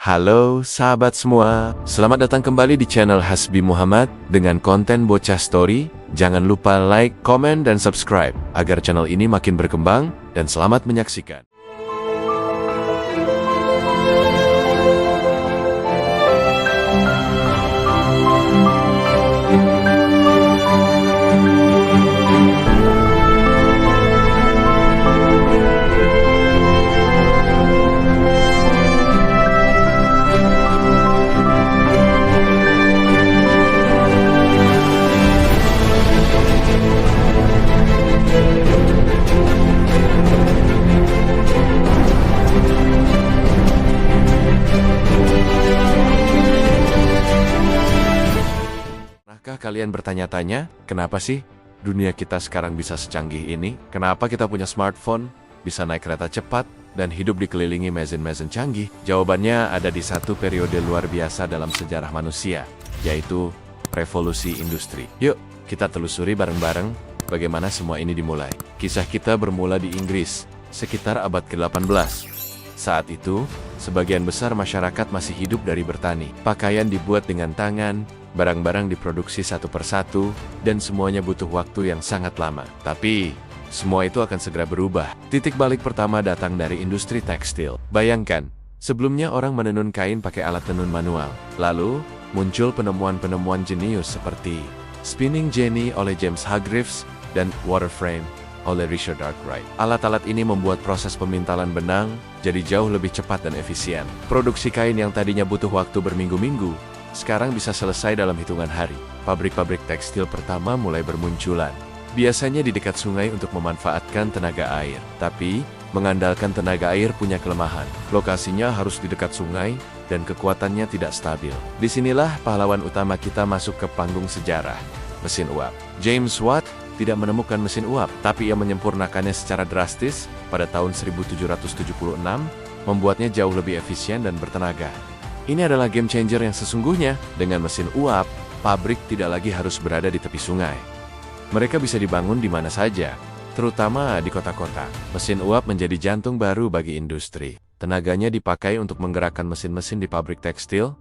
Halo sahabat semua, selamat datang kembali di channel Hasbi Muhammad dengan konten Bocah Story. Jangan lupa like, komen, dan subscribe agar channel ini makin berkembang, dan selamat menyaksikan. Pernahkah kalian bertanya-tanya, kenapa sih dunia kita sekarang bisa secanggih ini? Kenapa kita punya smartphone, bisa naik kereta cepat, dan hidup dikelilingi mesin-mesin canggih? Jawabannya ada di satu periode luar biasa dalam sejarah manusia, yaitu revolusi industri. Yuk, kita telusuri bareng-bareng bagaimana semua ini dimulai. Kisah kita bermula di Inggris, sekitar abad ke-18. Saat itu, sebagian besar masyarakat masih hidup dari bertani. Pakaian dibuat dengan tangan, barang-barang diproduksi satu persatu, dan semuanya butuh waktu yang sangat lama. Tapi, semua itu akan segera berubah. Titik balik pertama datang dari industri tekstil. Bayangkan, sebelumnya orang menenun kain pakai alat tenun manual. Lalu, muncul penemuan-penemuan jenius seperti spinning jenny oleh James Hargreaves dan water frame oleh Richard Arkwright. Alat-alat ini membuat proses pemintalan benang jadi jauh lebih cepat dan efisien. Produksi kain yang tadinya butuh waktu berminggu-minggu, sekarang bisa selesai dalam hitungan hari. Pabrik-pabrik tekstil pertama mulai bermunculan. Biasanya di dekat sungai untuk memanfaatkan tenaga air. Tapi, mengandalkan tenaga air punya kelemahan. Lokasinya harus di dekat sungai, dan kekuatannya tidak stabil. Disinilah pahlawan utama kita masuk ke panggung sejarah, mesin uap. James Watt tidak menemukan mesin uap, tapi ia menyempurnakannya secara drastis pada tahun 1776, membuatnya jauh lebih efisien dan bertenaga. Ini adalah game changer yang sesungguhnya. Dengan mesin uap, pabrik tidak lagi harus berada di tepi sungai. Mereka bisa dibangun di mana saja, terutama di kota-kota. Mesin uap menjadi jantung baru bagi industri. Tenaganya dipakai untuk menggerakkan mesin-mesin di pabrik tekstil,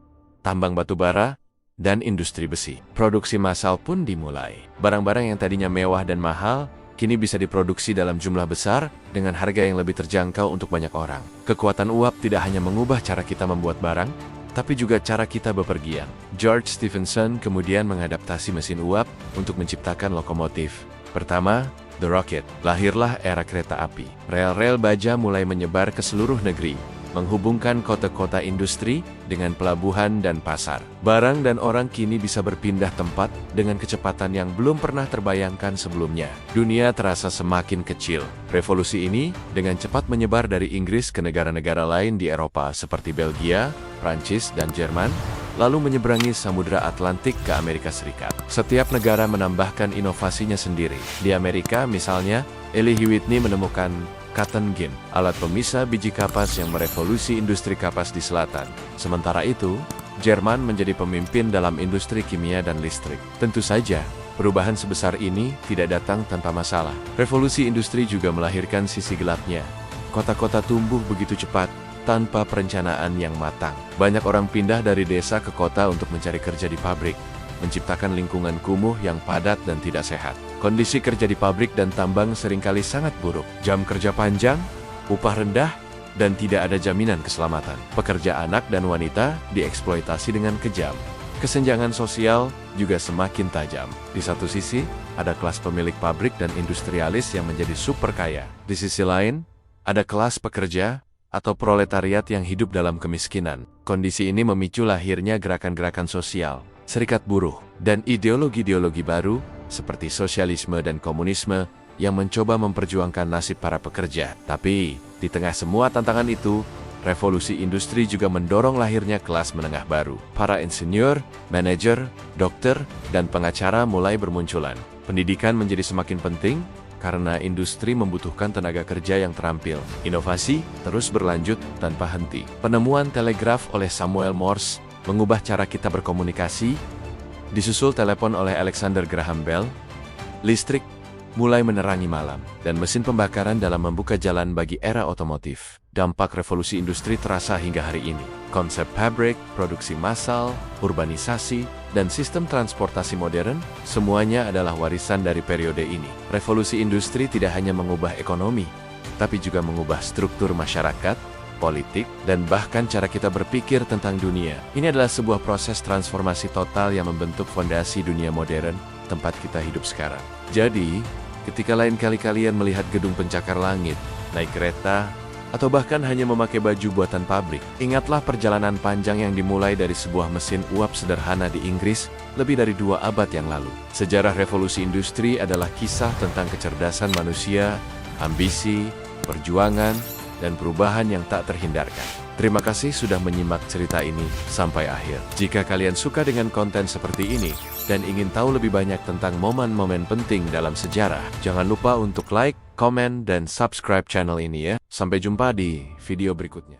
tambang batu bara, dan industri besi. Produksi massal pun dimulai. Barang-barang yang tadinya mewah dan mahal, kini bisa diproduksi dalam jumlah besar dengan harga yang lebih terjangkau untuk banyak orang. Kekuatan uap tidak hanya mengubah cara kita membuat barang, tapi juga cara kita bepergian. George Stephenson kemudian mengadaptasi mesin uap untuk menciptakan lokomotif. Pertama, The Rocket. Lahirlah era kereta api. Rel-rel baja mulai menyebar ke seluruh negeri, menghubungkan kota-kota industri dengan pelabuhan dan pasar. Barang dan orang kini bisa berpindah tempat dengan kecepatan yang belum pernah terbayangkan sebelumnya. Dunia terasa semakin kecil. Revolusi ini dengan cepat menyebar dari Inggris ke negara-negara lain di Eropa seperti Belgia, Prancis, dan Jerman, lalu menyeberangi Samudra Atlantik ke Amerika Serikat. Setiap negara menambahkan inovasinya sendiri. Di Amerika misalnya, Eli Whitney menemukan cotton gin, alat pemisah biji kapas yang merevolusi industri kapas di selatan. Sementara itu, Jerman menjadi pemimpin dalam industri kimia dan listrik. Tentu saja, perubahan sebesar ini tidak datang tanpa masalah. Revolusi industri juga melahirkan sisi gelapnya. Kota-kota tumbuh begitu cepat, tanpa perencanaan yang matang. Banyak orang pindah dari desa ke kota untuk mencari kerja di pabrik, menciptakan lingkungan kumuh yang padat dan tidak sehat. Kondisi kerja di pabrik dan tambang seringkali sangat buruk. Jam kerja panjang, upah rendah, dan tidak ada jaminan keselamatan. Pekerja anak dan wanita dieksploitasi dengan kejam. Kesenjangan sosial juga semakin tajam. Di satu sisi, ada kelas pemilik pabrik dan industrialis yang menjadi super kaya. Di sisi lain, ada kelas pekerja atau proletariat yang hidup dalam kemiskinan. Kondisi ini memicu lahirnya gerakan-gerakan sosial, serikat buruh, dan ideologi-ideologi baru seperti sosialisme dan komunisme yang mencoba memperjuangkan nasib para pekerja. Tapi, di tengah semua tantangan itu, revolusi industri juga mendorong lahirnya kelas menengah baru. Para insinyur, manajer, dokter, dan pengacara mulai bermunculan. Pendidikan menjadi semakin penting karena industri membutuhkan tenaga kerja yang terampil. Inovasi terus berlanjut tanpa henti. Penemuan telegraf oleh Samuel Morse mengubah cara kita berkomunikasi, disusul telepon oleh Alexander Graham Bell, listrik mulai menerangi malam, dan mesin pembakaran dalam membuka jalan bagi era otomotif. Dampak revolusi industri terasa hingga hari ini. Konsep pabrik, produksi massal, urbanisasi, dan sistem transportasi modern, semuanya adalah warisan dari periode ini. Revolusi industri tidak hanya mengubah ekonomi, tapi juga mengubah struktur masyarakat, politik, dan bahkan cara kita berpikir tentang dunia. Ini adalah sebuah proses transformasi total yang membentuk fondasi dunia modern, tempat kita hidup sekarang. Jadi, ketika lain kali kalian melihat gedung pencakar langit, naik kereta, atau bahkan hanya memakai baju buatan pabrik, ingatlah perjalanan panjang yang dimulai dari sebuah mesin uap sederhana di Inggris lebih dari 2 abad yang lalu. Sejarah revolusi industri adalah kisah tentang kecerdasan manusia, ambisi, perjuangan, dan perubahan yang tak terhindarkan. Terima kasih sudah menyimak cerita ini sampai akhir. Jika kalian suka dengan konten seperti ini, dan ingin tahu lebih banyak tentang momen-momen penting dalam sejarah, jangan lupa untuk like, komen, dan subscribe channel ini ya. Sampai jumpa di video berikutnya.